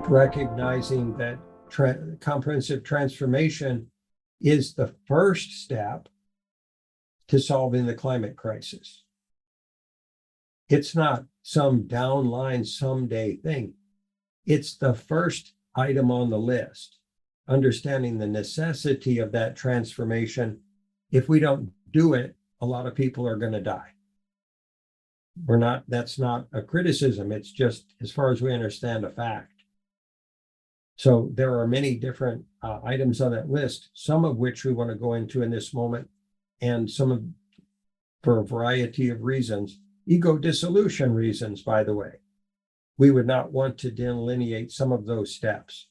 recognizing that comprehensive transformation is the first step to solving the climate crisis. It's not some downline someday thing. It's the first item on the list, understanding the necessity of that transformation. If we don't do it, a lot of people are going to die. That's not a criticism. It's just, as far as we understand, a fact. So there are many different items on that list, some of which we want to go into in this moment, and for a variety of reasons, ego dissolution reasons, by the way. We would not want to delineate some of those steps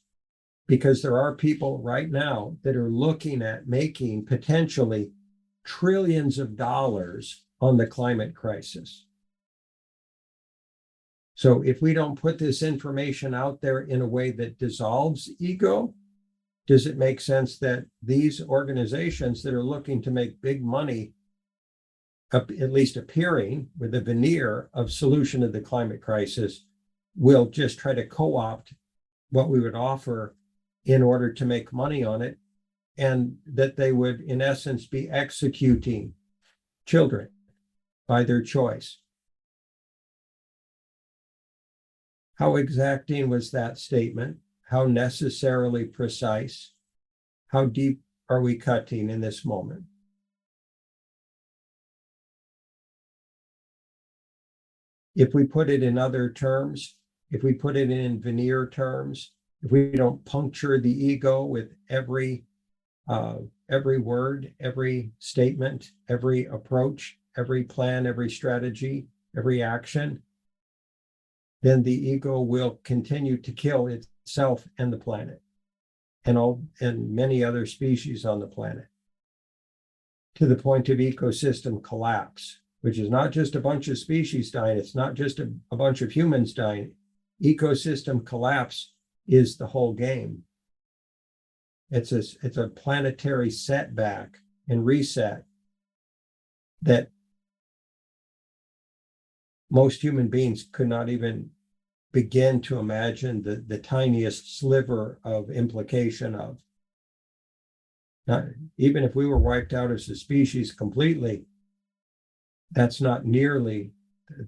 because there are people right now that are looking at making potentially trillions of dollars on the climate crisis. So if we don't put this information out there in a way that dissolves ego, does it make sense that these organizations that are looking to make big money, at least appearing with a veneer of solution to the climate crisis, will just try to co-opt what we would offer in order to make money on it, and that they would, in essence, be executing children by their choice? How exacting was that statement? How necessarily precise? How deep are we cutting in this moment? If we put it in other terms, if we put it in veneer terms, if we don't puncture the ego with every word, every statement, every approach, every plan, every strategy, every action, then the ego will continue to kill itself and the planet and many other species on the planet, to the point of ecosystem collapse, which is not just a bunch of species dying. It's not just a bunch of humans dying. Ecosystem collapse is the whole game. It's a planetary setback and reset that most human beings could not even begin to imagine the tiniest sliver of implication of. Not, even if we were wiped out as a species completely, that's not nearly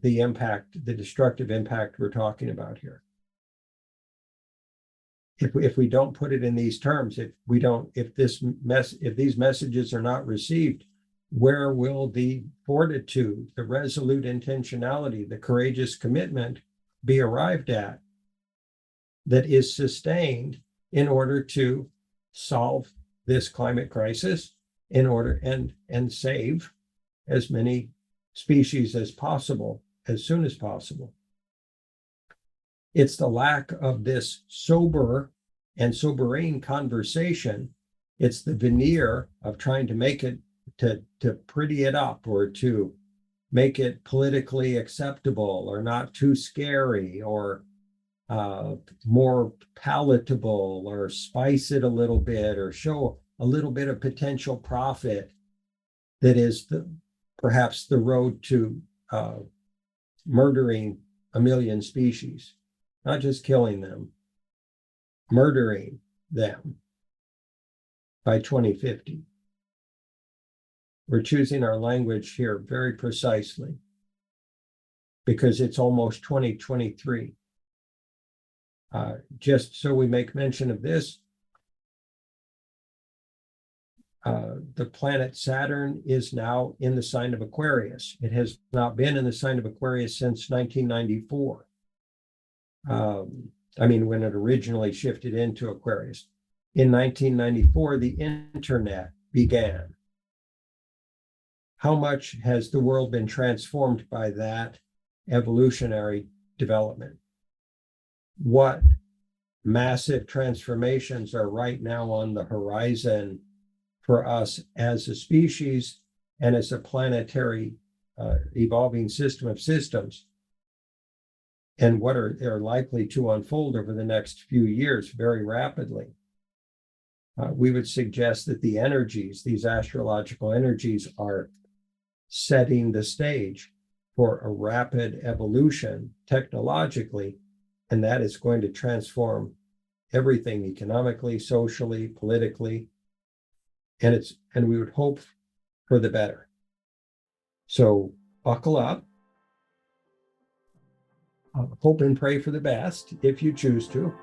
the impact, the destructive impact we're talking about here. If we don't put it in these terms, if these messages are not received, where will the fortitude, the resolute intentionality, the courageous commitment be arrived at that is sustained in order to solve this climate crisis, in order and save as many species as possible, as soon as possible? It's the lack of this sober and sobering conversation. It's the veneer of trying to make it, to pretty it up, or to make it politically acceptable, or not too scary, or more palatable, or spice it a little bit, or show a little bit of potential profit, that is perhaps the road to murdering a million species. Not just killing them, murdering them by 2050. We're choosing our language here very precisely because it's almost 2023. Just so we make mention of this, the planet Saturn is now in the sign of Aquarius. It has not been in the sign of Aquarius since 1994. When it originally shifted into Aquarius. In 1994, the internet began. How much has the world been transformed by that evolutionary development? What massive transformations are right now on the horizon for us as a species and as a planetary evolving system of systems? And what are likely to unfold over the next few years very rapidly? We would suggest that the energies, these astrological energies, are setting the stage for a rapid evolution technologically, and that is going to transform everything economically, socially, politically, and we would hope for the better. So buckle up, hope and pray for the best if you choose to.